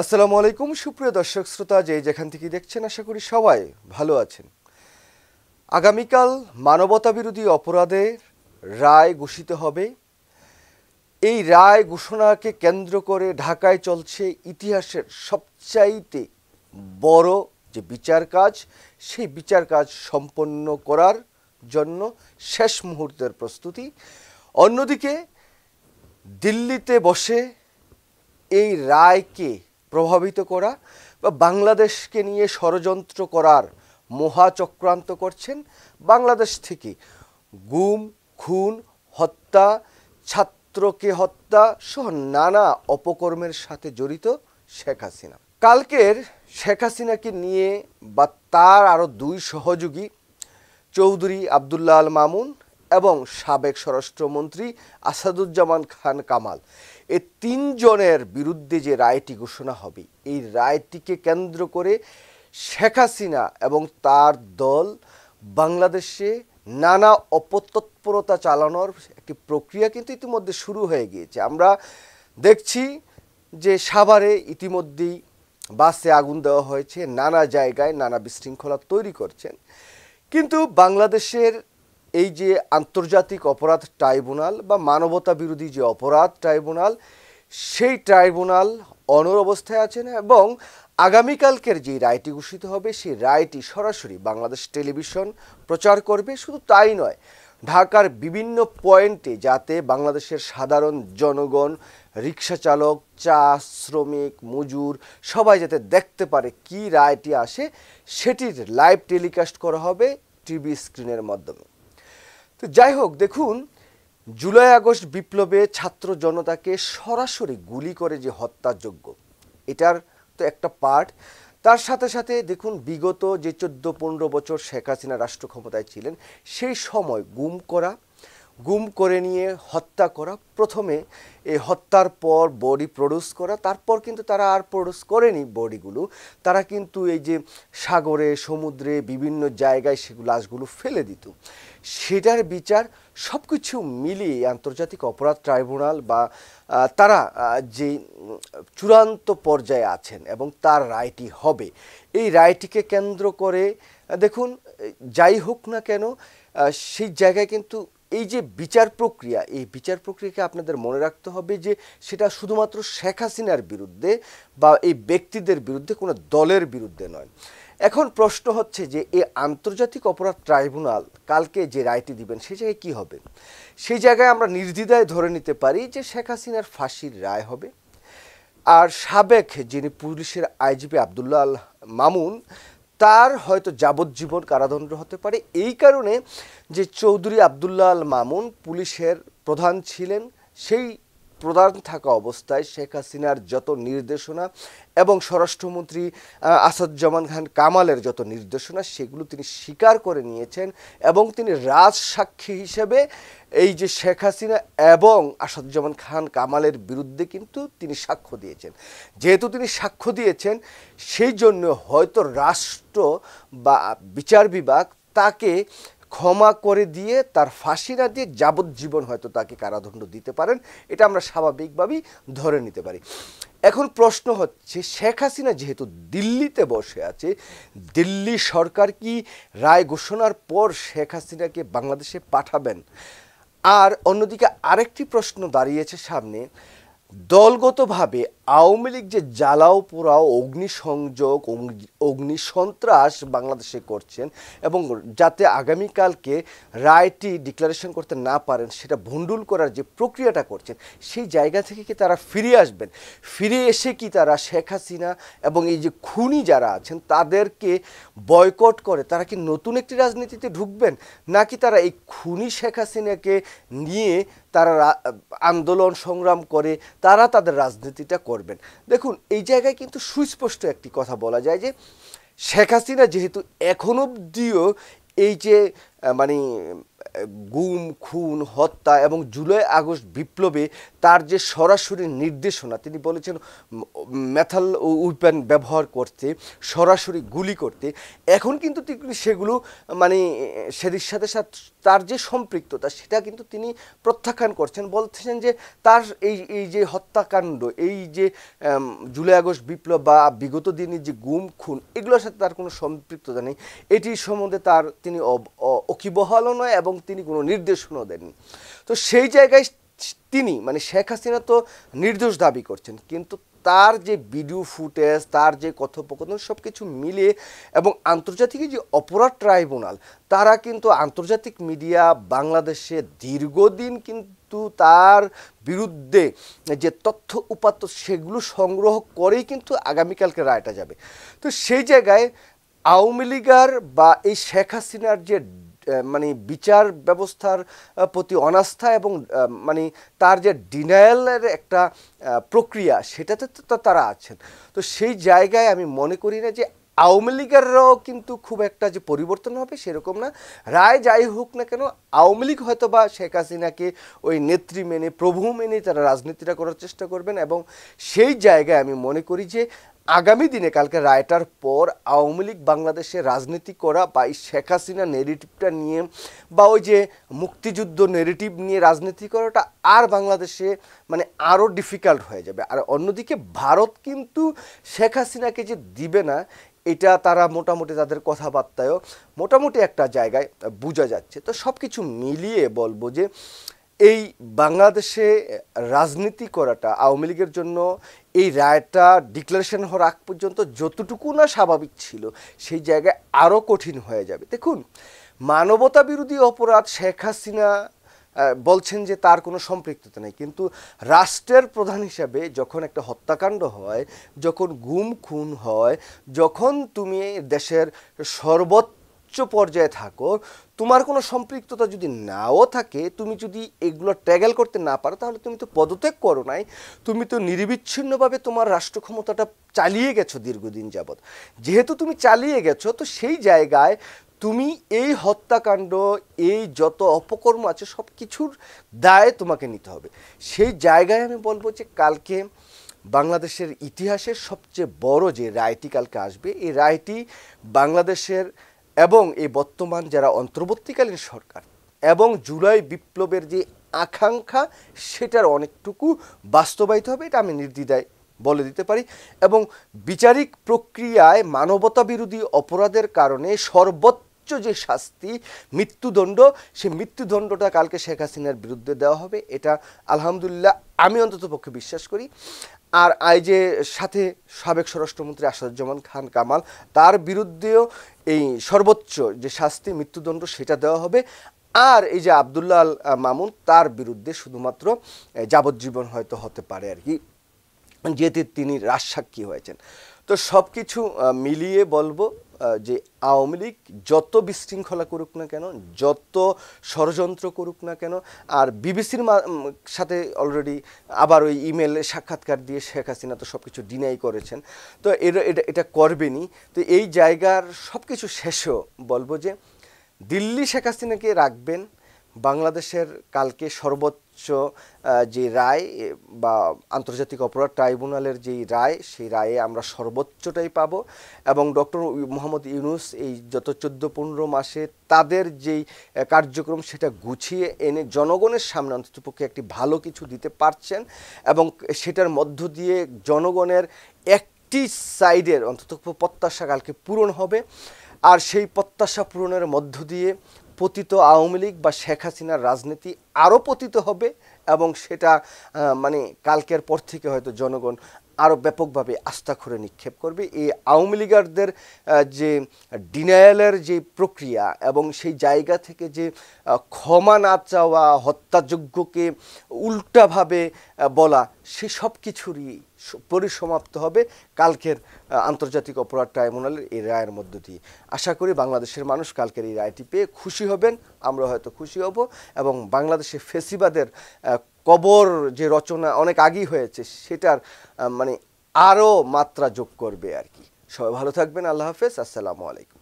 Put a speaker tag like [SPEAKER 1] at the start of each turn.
[SPEAKER 1] আসসালামু আলাইকুম সুপ্রিয় দর্শক শ্রোতা, যেখান থেকে দেখছেন আশা করি সবাই ভালো আছেন। আগামীকাল মানবতা বিরোধী অপরাধের রায় ঘোষিত হবে। এই রায় ঘোষণাকে কেন্দ্র করে ঢাকায় চলছে ইতিহাসের সবচাইতে বড় যে বিচার কাজ, সেই বিচার কাজ সম্পন্ন করার জন্য শেষ মুহূর্তের প্রস্তুতি। অন্যদিকে দিল্লিতে বসে এই রায়কে প্রভাবিত করা বা বাংলাদেশকে নিয়ে ষড়যন্ত্র করার মহাচক্রান্ত করছেন বাংলাদেশ থেকে গুম, খুন, হত্যা, ছাত্রকে হত্যা সহ নানা অপকর্মের সাথে জড়িত শেখ হাসিনা। কালকের শেখ হাসিনাকে নিয়ে বা তার আরও দুই সহযোগী চৌধুরী আবদুল্লাহ আল মামুন এবং সাবেক স্বরাষ্ট্রমন্ত্রী আসাদুজ্জামান খান কামাল, এই তিনজনের বিরুদ্ধে যে রায়টি ঘোষণা হবে, এই রায়টিকে কেন্দ্র করে শেখ হাসিনা এবং তার দল বাংলাদেশে নানা অপতৎপরতা চালানোর একটি প্রক্রিয়া কিন্তু ইতিমধ্যে শুরু হয়ে গিয়েছে। আমরা দেখছি যে সাভারে ইতিমধ্যেই বাসে আগুন দেওয়া হয়েছে, নানা জায়গায় নানা বিশৃঙ্খলা তৈরি করছেন। কিন্তু বাংলাদেশের এই যে আন্তর্জাতিক অপরাধ ট্রাইব্যুনাল বা মানবতা বিরোধী যে অপরাধ ট্রাইব্যুনাল, সেই ট্রাইব্যুনাল অনড় অবস্থায় আছেন এবং আগামীকালকের যে রায়টি ঘোষিত হবে, সেই রায়টি সরাসরি বাংলাদেশ টেলিভিশন প্রচার করবে। শুধু তাই নয়, ঢাকার বিভিন্ন পয়েন্টে যাতে বাংলাদেশের সাধারণ জনগণ, রিক্সা চালক, চা শ্রমিক, মজুর সবাই যাতে দেখতে পারে কি রায়টি আসে, সেটির লাইভ টেলিকাস্ট করা হবে টিভি স্ক্রিনের মাধ্যমে। তো যাই হোক, দেখুন, জুলাই আগস্ট বিপ্লবে ছাত্র জনতাকে সরাসরি গুলি করে যে হত্যাযোগ্য, এটার তো একটা পার্ট। তার সাথে সাথে দেখুন, বিগত যে 14-15 বছর শেখ হাসিনা রাষ্ট্র ক্ষমতায় ছিলেন, সেই সময় গুম করে নিয়ে হত্যা করা, প্রথমে এই হত্যার পর বডি প্রডিউস করা, তারপর কিন্তু তারা আর প্রডিউস করেনি বডিগুলো, তারা কিন্তু এই যে সাগরে, সমুদ্রে, বিভিন্ন জায়গায় সেগুলো লাশগুলো ফেলে দিত। সেটার বিচার সব কিছু মিলিয়ে আন্তর্জাতিক অপরাধ ট্রাইব্যুনাল বা তারা যে চূড়ান্ত পর্যায়ে আছেন এবং তার রায়টি হবে, এই রায়টিকে কেন্দ্র করে দেখুন, যাই হোক না কেন, সেই জায়গায় কিন্তু এই যে বিচার প্রক্রিয়া, এই বিচার প্রক্রিয়াকে আপনাদের মনে রাখতে হবে যে সেটা শুধুমাত্র শেখ হাসিনার বিরুদ্ধে বা এই ব্যক্তিদের বিরুদ্ধে, কোনো দলের বিরুদ্ধে নয়। এখন প্রশ্ন হচ্ছে যে এই আন্তর্জাতিক অপরাধ ট্রাইব্যুনাল কালকে যে রায়টি দিবেন, সেই জায়গায় কী হবে? সেই জায়গায় আমরা নির্দ্বিধায় ধরে নিতে পারি যে শেখ হাসিনার ফাঁসির রায় হবে। আর সাবেক যিনি পুলিশের আইজিপি আবদুল্লাহ আল মামুন, তার হয়তো যাবজ্জীবন কারাদণ্ড হতে পারে। এই কারণে যে চৌধুরী আবদুল্লাহ আল মামুন পুলিশের প্রধান ছিলেন, সেই প্রধান থাকা অবস্থায় শেখ হাসিনার যত নির্দেশনা এবং স্বরাষ্ট্রমন্ত্রী আসাদুজ্জামান খান কামালের যত নির্দেশনা, সেগুলো তিনি স্বীকার করে নিয়েছেন এবং তিনি রাজসাক্ষী হিসেবে এই যে শেখ হাসিনা এবং আসাদুজ্জামান খান কামালের বিরুদ্ধে কিন্তু তিনি সাক্ষ্য দিয়েছেন। যেহেতু তিনি সাক্ষ্য দিয়েছেন, সেই জন্য হয়তো রাষ্ট্র বা বিচার বিভাগ তাকে ক্ষমা করে দিয়ে তার ফাঁসি না দিয়ে যাবজ্জীবন হয়তো তাকে কারাদণ্ড দিতে পারেন। এটা আমরা স্বাভাবিকভাবেই ধরে নিতে পারি। এখন প্রশ্ন হচ্ছে, শেখ হাসিনা যেহেতু দিল্লিতে বসে আছে, দিল্লি সরকার কি রায় ঘোষণার পর শেখ হাসিনাকে বাংলাদেশে পাঠাবেন? আর অন্যদিকে আরেকটি প্রশ্ন দাঁড়িয়েছে সামনে, দলগতভাবে আওয়ামী লীগ যে জ্বালাও পোড়াও, অগ্নিসংযোগ, অগ্নিসন্ত্রাস বাংলাদেশে করছেন এবং যাতে আগামীকালকে রায়টি ডিক্লারেশন করতে না পারেন, সেটা ভণ্ডুল করার যে প্রক্রিয়াটা করছেন, সেই জায়গা থেকে কি তারা ফিরে আসবেন? ফিরে এসে কি তারা শেখ হাসিনা এবং এই যে খুনি যারা আছেন তাদেরকে বয়কট করে তারা কি নতুন একটি রাজনীতিতে ঢুকবেন, নাকি তারা এই খুনি শেখ হাসিনাকে নিয়ে তারা আন্দোলন সংগ্রাম করে তারা তাদের রাজনীতিটা করবেন? দেখুন, এই জায়গায় কিন্তু সুস্পষ্ট একটি কথা বলা যায় যে শেখ হাসিনা যেহেতু এখন অবধিও এই যে গুম, খুন, হত্যা এবং জুলাই আগস্ট বিপ্লবে তার যে সরাসরি নির্দেশনা, তিনি বলেছেন মেথাল উইপেন ব্যবহার করতে, সরাসরি গুলি করতে, এখন কিন্তু তিনি সেগুলো মানে সেদির সাথে সাথে তার যে সম্পৃক্ততা সেটা কিন্তু তিনি প্রত্যাখ্যান করছেন, বলছেন যে তার এই যে হত্যাকাণ্ড, এই যে জুলাই আগস্ট বিপ্লব বা বিগত দিনের যে গুম খুন, এগুলোর সাথে তার কোনো সম্পৃক্ততা নেই। এটির সম্বন্ধে তিনি ওকিবহালও নয় এবং তিনি কোনো নির্দেশনাও দেননি। তো সেই জায়গায় তিনি মানে শেখ হাসিনা তো নির্দোষ দাবি করছেন, কিন্তু তার যে ভিডিও ফুটেজ, তার যে কথোপকথন সব কিছু মিলিয়ে এবং আন্তর্জাতিক যে অপরাধ ট্রাইব্যুনাল, তারা কিন্তু আন্তর্জাতিক মিডিয়া বাংলাদেশে দীর্ঘদিন কিন্তু তার বিরুদ্ধে যে তথ্য উপাত্ত সেগুলো সংগ্রহ করেই কিন্তু আগামীকালকে রায়টা যাবে। তো সেই জায়গায় আওয়ামী লীগার বা এই শেখ হাসিনার যে মানে বিচার ব্যবস্থার প্রতি অনাস্থা এবং মানে তার যে ডিনায়ালের একটা প্রক্রিয়া, সেটাতে তো তারা আছেন। তো সেই জায়গায় আমি মনে করি না যে আওয়ামী লীগেরও কিন্তু খুব একটা যে পরিবর্তন হবে সেরকম না। রায় যাই হোক না কেন, আওয়ামী লীগ হয়তো বা শেখ হাসিনাকে ওই নেত্রী মেনে, প্রভু মেনে তারা রাজনীতিটা করার চেষ্টা করবেন, এবং সেই জায়গায় আমি মনে করি যে আগামী দিনে কালকে রায়টার পর আওয়ামী লীগ বাংলাদেশে রাজনীতি করা বা এই শেখ হাসিনা নেগেটিভটা নিয়ে বা ওই যে মুক্তিযুদ্ধ নেগেটিভ নিয়ে রাজনীতি করাটা আর বাংলাদেশে মানে আরও ডিফিকাল্ট হয়ে যাবে। আর অন্যদিকে ভারত কিন্তু শেখ হাসিনাকে যে দিবে না, এটা তারা মোটামুটি তাদের কথাবার্তায়ও মোটামুটি একটা জায়গায় বোঝা যাচ্ছে। তো সব কিছু মিলিয়ে বলবো যে এই বাংলাদেশে রাজনীতি করাটা আওয়ামী লীগের জন্য এই রায়টা ডিক্লারেশন হওয়ার আগ পর্যন্ত যতটুকু না স্বাভাবিক ছিল, সেই জায়গায় আরও কঠিন হয়ে যাবে। দেখুন, মানবতা বিরোধী অপরাধ শেখ হাসিনা বলছেন যে তার কোনো সম্পৃক্ততা নেই, কিন্তু রাষ্ট্রের প্রধান হিসাবে যখন একটা হত্যাকাণ্ড হয়, যখন গুম খুন হয়, যখন তুমি দেশের সর্বোচ্চ পর্যায়ে থাকো, তোমার কোনো সম্পৃক্ততা যদি নাও থাকে, তুমি যদি এগুলো ট্যাগেল করতে না পারো, তাহলে তুমি তো পদত্যাগ করো নাই, তুমি তো নিরবিচ্ছিন্নভাবে তোমার রাষ্ট্র ক্ষমতাটা চালিয়ে গেছো দীর্ঘদিন যাবৎ। যেহেতু তুমি চালিয়ে গেছো, তো সেই জায়গায় তুমি এই হত্যাকাণ্ড, এই যত অপকর্ম আছে সব কিছুর দায় তোমাকে নিতে হবে। সেই জায়গায় আমি বলবো যে কালকে বাংলাদেশের ইতিহাসের সবচেয়ে বড় যে রায়টি কালকে আসবে, এই রায়টি বাংলাদেশের এবং এই বর্তমান যারা অন্তর্বর্তীকালীন সরকার এবং জুলাই বিপ্লবের যে আকাঙ্ক্ষা, সেটার অনেকটুকু বাস্তবায়িত হবে, এটা আমি নির্দ্বিধায় বলে দিতে পারি। এবং বিচারিক প্রক্রিয়ায় মানবতা বিরোধী অপরাধের কারণে সর্বোচ্চ যে শাস্তি মৃত্যুদণ্ড, সেই মৃত্যুদণ্ডটা কালকে শেখ হাসিনার বিরুদ্ধে দেওয়া হবে, এটা আলহামদুলিল্লাহ আমি অন্ততপক্ষে বিশ্বাস করি। আর এই যে সাথে সাবেক স্বরাষ্ট্রমন্ত্রী আসাদুজ্জামান খান কামাল, তার বিরুদ্ধেও এই সর্বোচ্চ যে শাস্তি মৃত্যুদণ্ড সেটা দেওয়া হবে। আর এই যে আব্দুল্লাহ আল মামুন, তার বিরুদ্ধে শুধুমাত্র যাবজ্জীবন হয়তো হতে পারে আর কি, যেহেতু তিনি রাজসাক্ষী হয়েছেন। তো সব কিছু মিলিয়ে বলবো যে আওয়ামী লীগ যত বিশৃঙ্খলা করুক না কেন, যত ষড়যন্ত্র করুক না কেন, আর বিবিসির সাথে অলরেডি আবার ওই ইমেলে সাক্ষাৎকার দিয়ে শেখ হাসিনা তো সব কিছু ডিনাই করেছেন, তো এটা করবেনই। তো এই জায়গার সব কিছু শেষেও বলবো যে দিল্লি শেখ হাসিনাকে রাখবেন, বাংলাদেশের কালকে সর্বোচ্চ যে রায় বা আন্তর্জাতিক অপরাধ ট্রাইব্যুনালের যেই রায়, সেই রায়ে আমরা সর্বোচ্চটাই পাব। এবং ডক্টর মোহাম্মদ ইউনূস এই যত 14-15 মাসে তাদের যেই কার্যক্রম সেটা গুছিয়ে এনে জনগণের সামনে অন্ততপক্ষে একটি ভালো কিছু দিতে পারছেন, এবং সেটার মধ্য দিয়ে জনগণের একটি সাইডের অন্তত প্রত্যাশা কালকে পূরণ হবে। আর সেই প্রত্যাশা পূরণের মধ্য দিয়ে পতিত আওয়ামী লীগ বা শেখ হাসিনার রাজনীতি আরও পতিত হবে, এবং সেটা মানে কালকের পর থেকে হয়তো জনগণ আরও ব্যাপকভাবে আস্থা করে নিক্ষেপ করবে। এই আওয়ামী লীগারদের যে ডিনায়ালের যে প্রক্রিয়া এবং সেই জায়গা থেকে যে ক্ষমা না চাওয়া, হত্যাযোগ্যকে উল্টাভাবে বলা, সে সব কিছুরই পরিসমাপ্ত হবে কালকের আন্তর্জাতিক অপরাধ ট্রাইব্যুনালের এই রায়ের মধ্য দিয়ে। আশা করি বাংলাদেশের মানুষ কালকের এই রায়টি পেয়ে খুশি হবেন, আমরা হয়তো খুশি হব, এবং বাংলাদেশে ফেসিবাদের কবর যে রচনা অনেক আগেই হয়েছে সেটার মানে আরও মাত্রা যোগ করবে আর কি। সবাই ভালো থাকবেন, আল্লাহ হাফেজ, আসসালামু আলাইকুম।